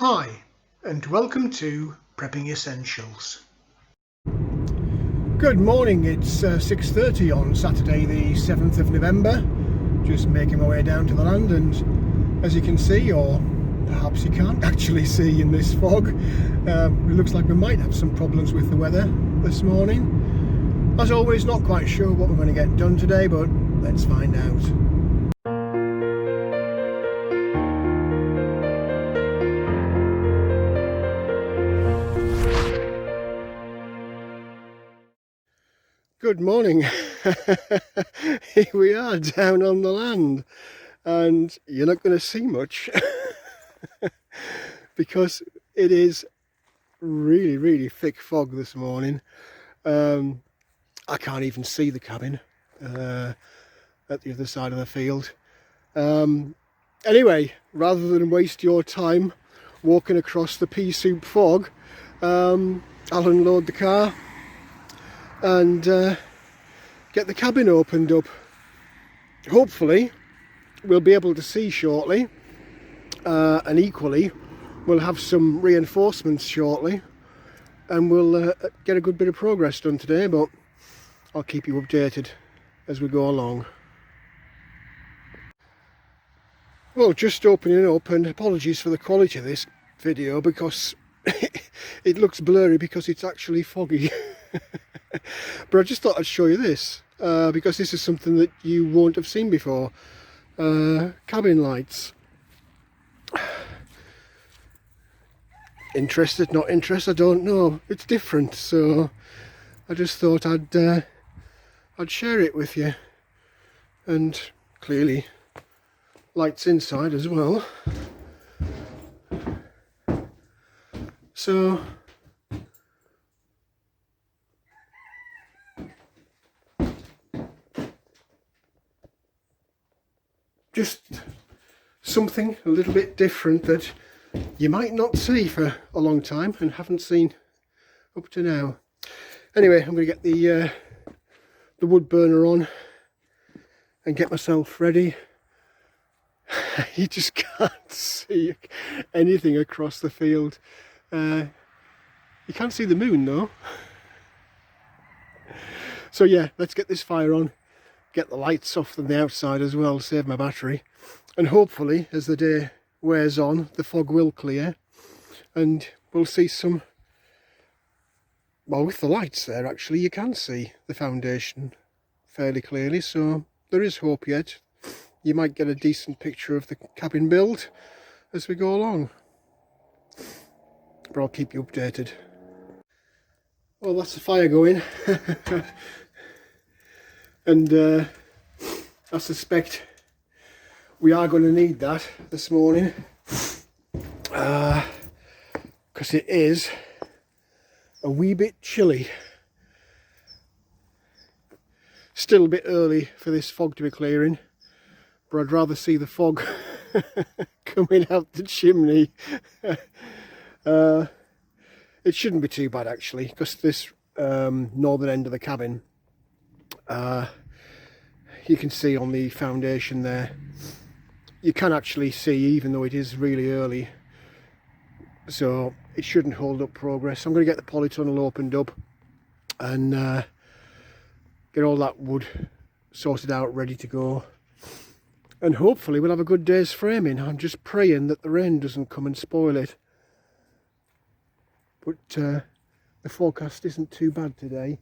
Hi, and welcome to Prepping Essentials. Good morning, it's 6:30 on Saturday the 7th of November. Just making my way down to the land, and as you can see, or perhaps you can't actually see in this fog, it looks like we might have some problems with the weather this morning. As always, not quite sure what we're going to get done today, but let's find out. Good morning. Here we are down on the land, and you're not going to see much because it is really thick fog this morning. I can't even see the cabin at the other side of the field. Anyway, rather than waste your time walking across the pea soup fog, I'll unload the car and get the cabin opened up. Hopefully we'll be able to see shortly, and equally we'll have some reinforcements shortly, and we'll get a good bit of progress done today, but I'll keep you updated as we go along. Well, just opening up, and apologies for the quality of this video because it looks blurry because it's actually foggy. But I just thought I'd show you this because this is something that you won't have seen before. Cabin lights. Interested, not interested, I don't know. It's different, so I just thought I'd share it with you. And clearly lights inside as well. So just something a little bit different that you might not see for a long time and haven't seen up to now. Anyway, I'm going to get the wood burner on and get myself ready. You just can't see anything across the field. You can't see the moon though. So yeah, let's get this fire on, get the lights off from the outside as well, save my battery, and hopefully as the day wears on the fog will clear and we'll see some, well, with the lights there actually you can see the foundation fairly clearly, so there is hope yet. You might get a decent picture of the cabin build as we go along, but I'll keep you updated. Well, that's the fire going. And I suspect we are going to need that this morning because it is a wee bit chilly. Still a bit early for this fog to be clearing, but I'd rather see the fog coming out the chimney. It shouldn't be too bad actually, because this northern end of the cabin, you can see on the foundation there, you can actually see even though it is really early, so it shouldn't hold up progress. I'm going to get the polytunnel opened up and get all that wood sorted out, ready to go, and hopefully we'll have a good day's framing. I'm just praying that the rain doesn't come and spoil it, but the forecast isn't too bad today.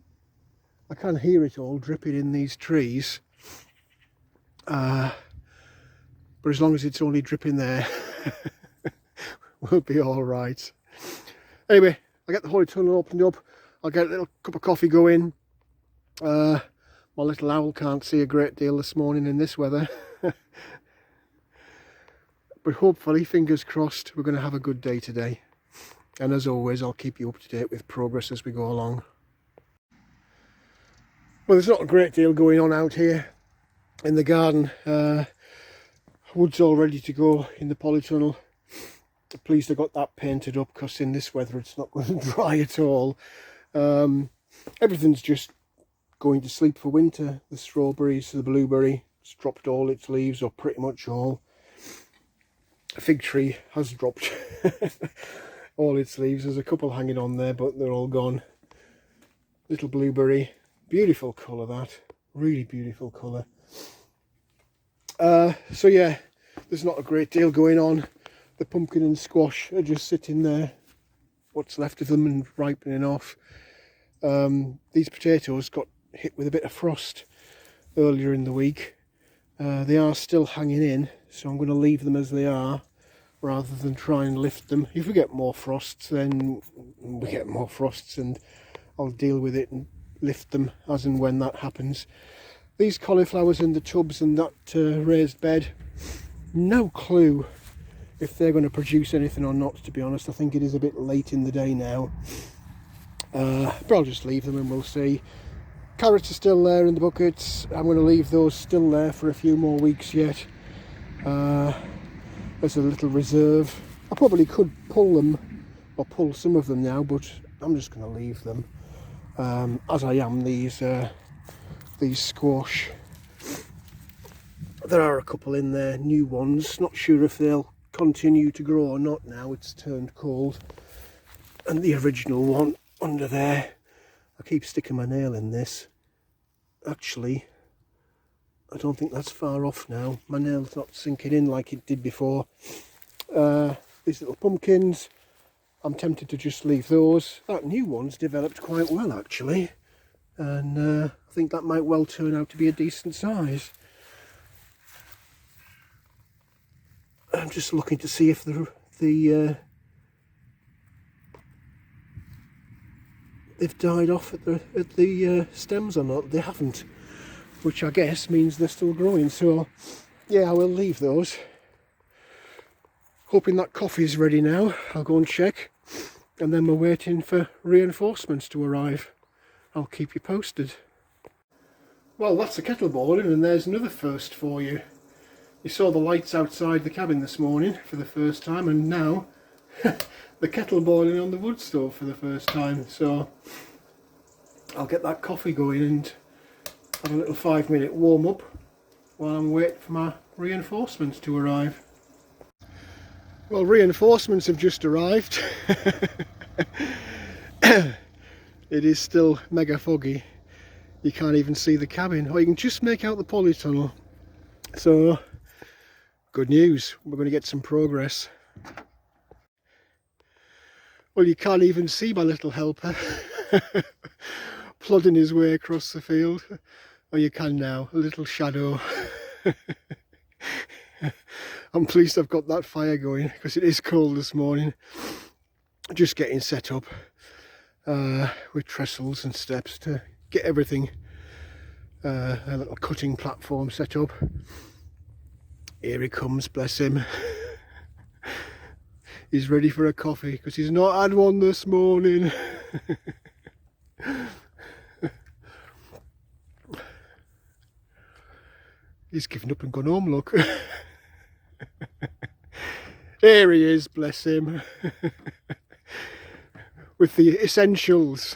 I can hear it all dripping in these trees, but as long as it's only dripping there, we'll be all right. Anyway, I'll get the polytunnel opened up, I'll get a little cup of coffee going. My little owl can't see a great deal this morning in this weather. But hopefully, fingers crossed, we're going to have a good day today. And as always, I'll keep you up to date with progress as we go along. Well, there's not a great deal going on out here in the garden. Wood's all ready to go in the polytunnel. I'm pleased I got that painted up because in this weather it's not going to dry at all. Everything's just going to sleep for winter. The strawberries, the blueberry, it's dropped all its leaves, or pretty much all. fig tree has dropped all its leaves. There's a couple hanging on there, but they're all gone. Little blueberry, beautiful colour, that, really beautiful colour. So yeah, there's not a great deal going on. The pumpkin and squash are just sitting there, what's left of them, and ripening off. These potatoes got hit with a bit of frost earlier in the week. They are still hanging in, so I'm going to leave them as they are rather than try and lift them. If we get more frosts, then we get more frosts, and I'll deal with it and lift them as and when that happens. These cauliflowers in the tubs and that raised bed, no clue if they're going to produce anything or not, to be honest. I think it is a bit late in the day now, but I'll just leave them and we'll see. Carrots are still there in the buckets. I'm going to leave those still there for a few more weeks yet. There's a little reserve. I probably could pull them, or pull some of them now, but I'm just going to leave them as I am these squash. There are a couple in there, new ones. Not sure if they'll continue to grow or not now it's turned cold. And the original one under there, I keep sticking my nail in this. Actually, I don't think that's far off now. My nail's not sinking in like it did before. These little pumpkins, I'm tempted to just leave those. That new one's developed quite well actually, and I think that might well turn out to be a decent size. I'm just looking to see if they've died off at the stems or not. They haven't, which I guess means they're still growing. So yeah, I will leave those. Hoping that coffee's ready now. I'll go and check, and then we're waiting for reinforcements to arrive. I'll keep you posted. Well, that's the kettle boiling, and there's another first for you. You saw the lights outside the cabin this morning for the first time, and now the kettle boiling on the wood stove for the first time. So I'll get that coffee going and have a little 5-minute warm up while I'm waiting for my reinforcements to arrive. Well, reinforcements have just arrived. It is still mega foggy. You can't even see the cabin, or you can just make out the polytunnel. So good news, we're going to get some progress. Well, you can't even see my little helper plodding his way across the field. Oh, you can now, a little shadow. I'm pleased I've got that fire going because it is cold this morning. Just getting set up with trestles and steps to get everything, a little cutting platform set up. Here he comes, bless him. He's ready for a coffee because he's not had one this morning. He's given up and gone home, look. Here he is, bless him. With the essentials.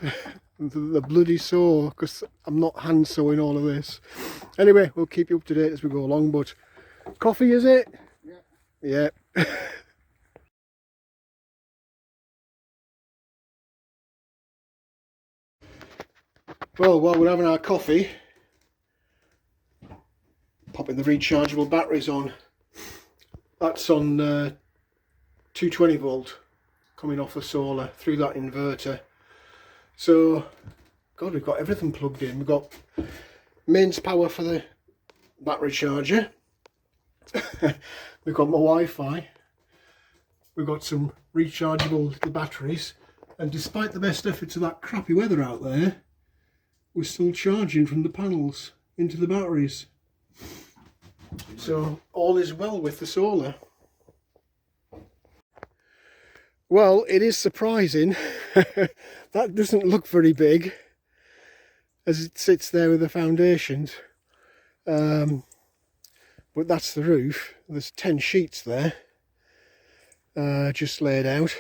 The bloody saw, because I'm not hand sewing all of this. Anyway, we'll keep you up to date as we go along, but coffee, is it? Yeah. Yeah. Well, while we're having our coffee, popping the rechargeable batteries on. That's on 220 volt coming off the solar through that inverter. So, God, we've got everything plugged in. We've got mains power for the battery charger. We've got my Wi-Fi. We've got some rechargeable little batteries. And despite the best efforts of that crappy weather out there, we're still charging from the panels into the batteries. So all is well with the solar. Well, it is surprising. That doesn't look very big as it sits there with the foundations. But that's the roof. There's 10 sheets there, just laid out.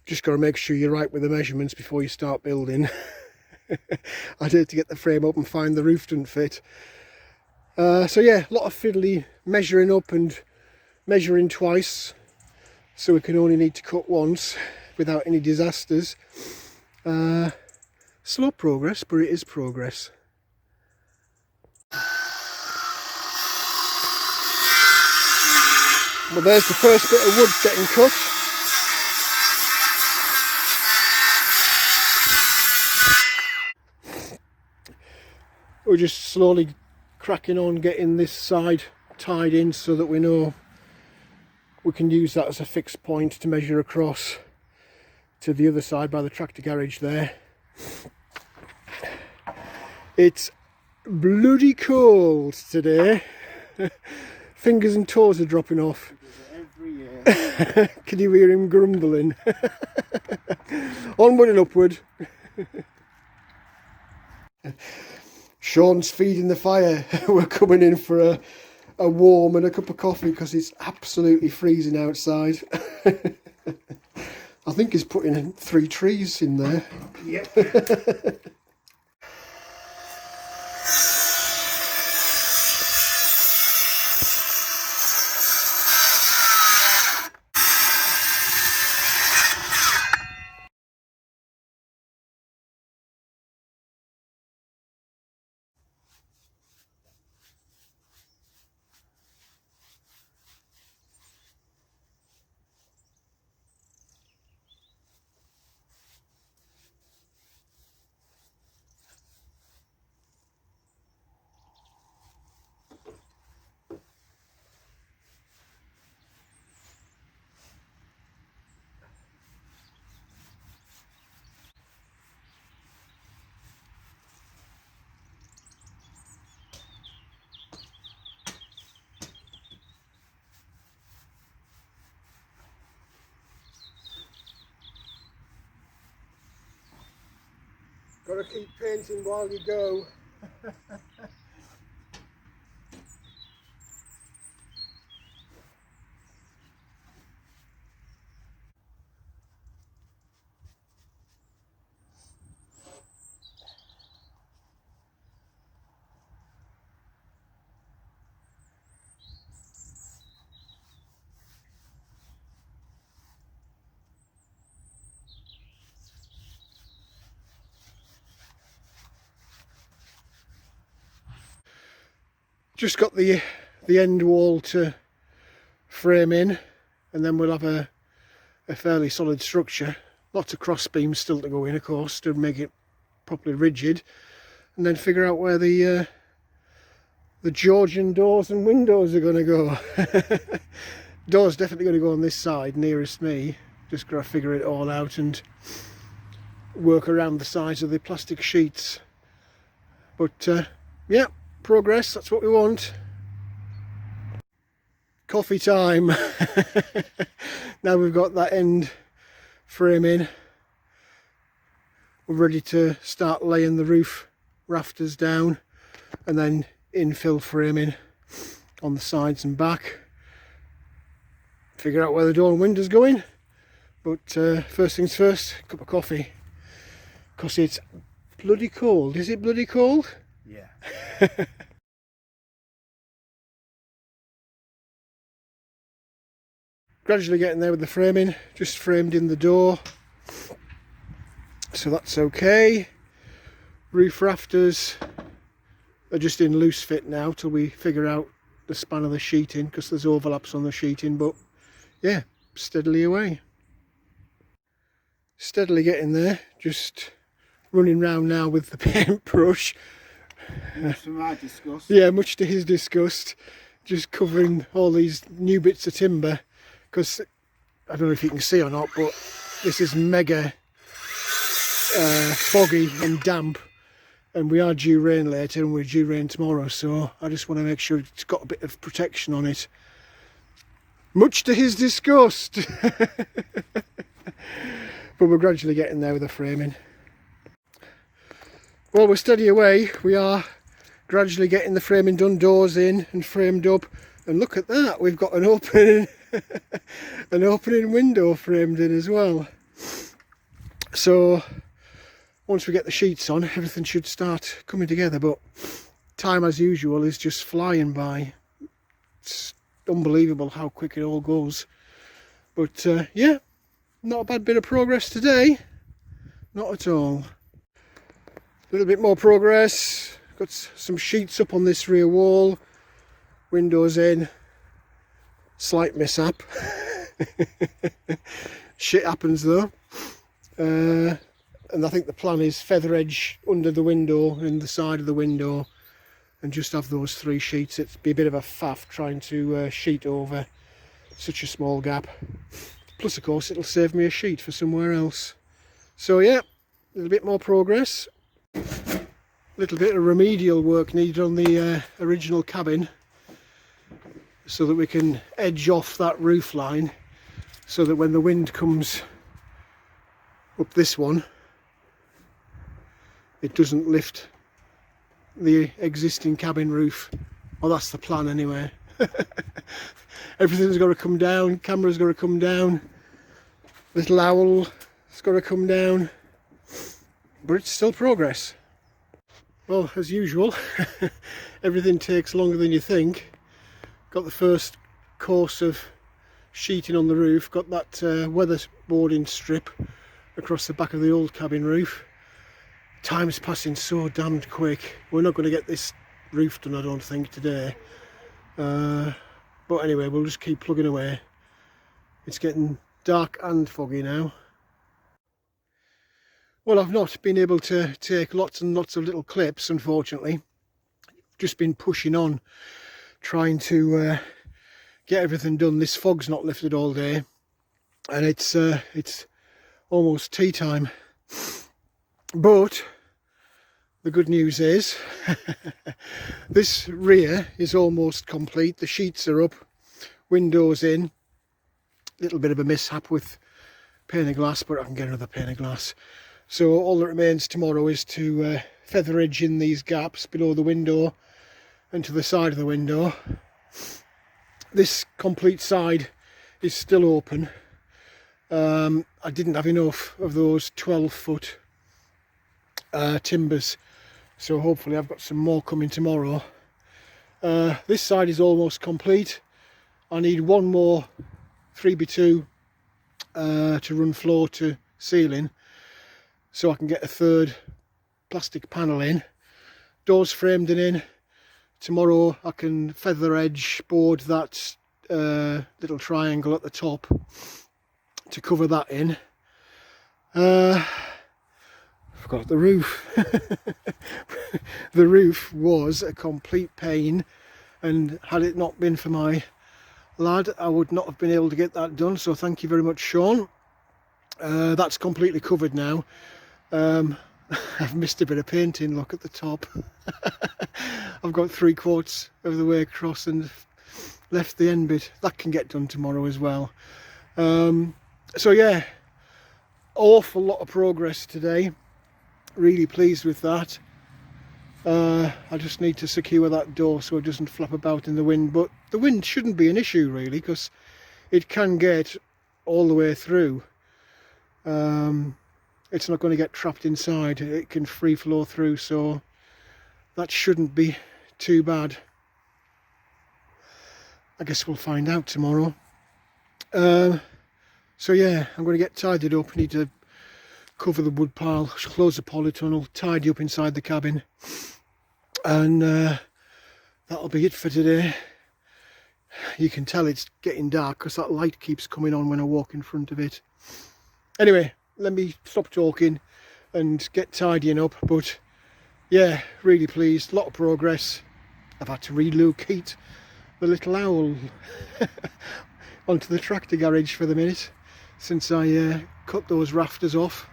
Just got to make sure you're right with the measurements before you start building. I'd hate to get the frame up and find the roof doesn't fit. So yeah, a lot of fiddly measuring up and measuring twice, so we can only need to cut once without any disasters. Slow progress, but it is progress. Well, there's the first bit of wood getting cut. We're just slowly cracking on getting this side tied in so that we know we can use that as a fixed point to measure across to the other side by the tractor garage there. It's bloody cold today. Fingers and toes are dropping off. Every year. Can you hear him grumbling? Onward and upward. Sean's feeding the fire. We're coming in for a warm and a cup of coffee because it's absolutely freezing outside. I think he's putting in 3 trees in there. Yep. Gotta keep painting while you go. Just got the end wall to frame in, and then we'll have a fairly solid structure. Lots of cross beams still to go in, of course, to make it properly rigid, and then figure out where the Georgian doors and windows are going to go. Doors definitely going to go on this side nearest me. Just got to figure it all out and work around the size of the plastic sheets. But yeah, progress, that's what we want. Coffee time. Now we've got that end frame in, we're ready to start laying the roof rafters down and then infill framing on the sides and back. Figure out where the door and window's going, but first things first, cup of coffee, because it's bloody cold. Is it bloody cold? Yeah. Gradually getting there with the framing, just framed in the door, so that's okay. Roof rafters are just in loose fit now till we figure out the span of the sheeting, because there's overlaps on the sheeting, but yeah, steadily away. Steadily getting there, just running round now with the paintbrush. Much to my disgust. Yeah, much to his disgust, just covering all these new bits of timber, because I don't know if you can see or not, but this is mega foggy and damp, and we are due rain later and we're due rain tomorrow, so I just want to make sure it's got a bit of protection on it, much to his disgust. But we're gradually getting there with the framing. Well, we're steady away. We are gradually getting the framing done, doors in and framed up, and look at that, we've got an opening an opening window framed in as well. So once we get the sheets on, everything should start coming together, but time as usual is just flying by. It's unbelievable how quick it all goes. But yeah, not a bad bit of progress today. Not at all. A little bit more progress. Got some sheets up on this rear wall. Windows in. Slight mishap. Shit happens though. And I think the plan is feather edge under the window and the side of the window, and just have those 3 sheets. It'd be a bit of a faff trying to sheet over such a small gap. Plus of course it'll save me a sheet for somewhere else. So yeah, a little bit more progress. A little bit of remedial work needed on the original cabin, so that we can edge off that roof line, so that when the wind comes up this one, it doesn't lift the existing cabin roof. Well, that's the plan anyway. Everything's got to come down, camera's got to come down, little owl has got to come down, but it's still progress. Well, as usual, everything takes longer than you think. Got the first course of sheeting on the roof, got that weatherboarding strip across the back of the old cabin roof. Time's passing so damned quick. We're not going to get this roof done, I don't think, today. But anyway, we'll just keep plugging away. It's getting dark and foggy now. Well, I've not been able to take lots and lots of little clips, unfortunately. Just been pushing on, trying to get everything done. This fog's not lifted all day, and it's almost tea time. But the good news is this rear is almost complete. The sheets are up, windows in. Little bit of a mishap with pane of glass, but I can get another pane of glass. So all that remains tomorrow is to feather edge in these gaps below the window and to the side of the window. This complete side is still open. I didn't have enough of those 12-foot timbers, so hopefully I've got some more coming tomorrow. This side is almost complete. I need one more 3x2 to run floor to ceiling, so I can get a third plastic panel in. Doors framed and in. Tomorrow I can feather edge board that little triangle at the top to cover that in. Forgot the roof. The roof was a complete pain, and had it not been for my lad, I would not have been able to get that done, so thank you very much, Sean. That's completely covered now. I've missed a bit of painting, look at the top. I've got 3/4 of the way across and left the end bit. That can get done tomorrow as well. So yeah, awful lot of progress today. Really pleased with that. I just need to secure that door so it doesn't flap about in the wind, but the wind shouldn't be an issue really, because it can get all the way through. It's not going to get trapped inside, it can free flow through, so that shouldn't be too bad. I guess we'll find out tomorrow. So yeah, I'm going to get tidied up. I need to cover the wood pile, close the polytunnel, tidy up inside the cabin, and that'll be it for today. You can tell it's getting dark because that light keeps coming on when I walk in front of it. Anyway, let me stop talking and get tidying up. But yeah, really pleased, a lot of progress. I've had to relocate the little owl onto the tractor garage for the minute since I cut those rafters off.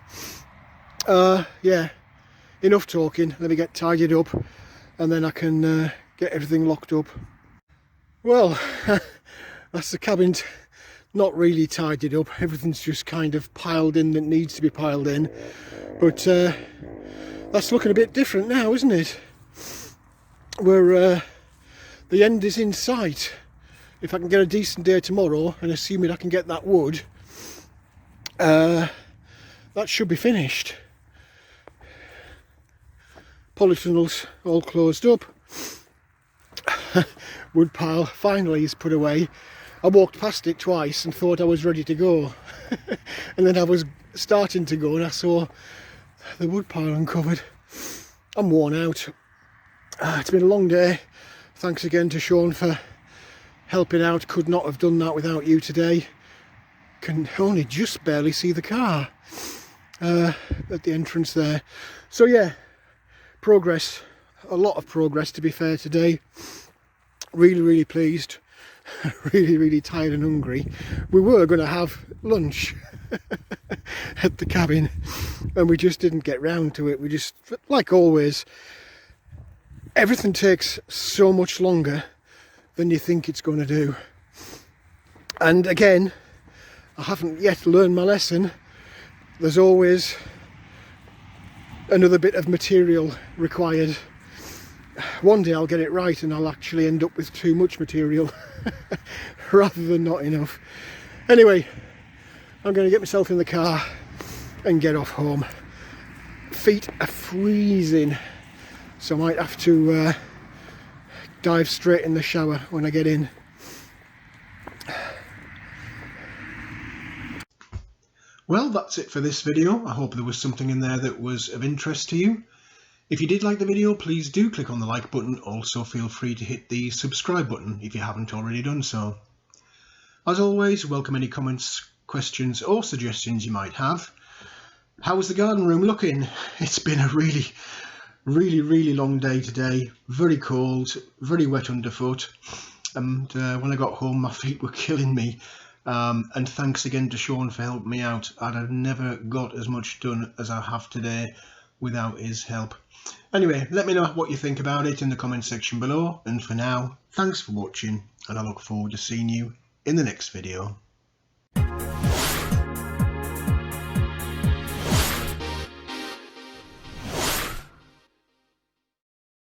Yeah, enough talking. Let me get tidied up and then I can get everything locked up. Well, that's the cabin. Not really tidied up, everything's just kind of piled in that needs to be piled in, but that's looking a bit different now, isn't it? Where the end is in sight. If I can get a decent day tomorrow, and assuming I can get that wood, that should be finished. Polytunnels all closed up, wood pile finally is put away. I walked past it twice and thought I was ready to go. And then I was starting to go and I saw the wood pile uncovered. I'm worn out. It's been a long day. Thanks again to Sean for helping out. Could not have done that without you today. Can only just barely see the car at the entrance there. So yeah, progress, a lot of progress to be fair today. Really pleased. really tired and hungry. We were going to have lunch at the cabin and we just didn't get round to it. We just, like always, everything takes so much longer than you think it's going to do. And again, I haven't yet learned my lesson. There's always another bit of material required. One day I'll get it right and I'll actually end up with too much material rather than not enough. Anyway, I'm going to get myself in the car and get off home. Feet are freezing, so I might have to dive straight in the shower when I get in. Well, that's it for this video. I hope there was something in there that was of interest to you. If you did like the video, please do click on the like button. Also feel free to hit the subscribe button if you haven't already done so. As always, welcome any comments, questions or suggestions you might have. How's the garden room looking? It's been a really long day today. Very cold, very wet underfoot. And when I got home my feet were killing me. And thanks again to Sean for helping me out. I'd have never got as much done as I have today without his help. Anyway, let me know what you think about it in the comment section below, and for now, thanks for watching and I look forward to seeing you in the next video.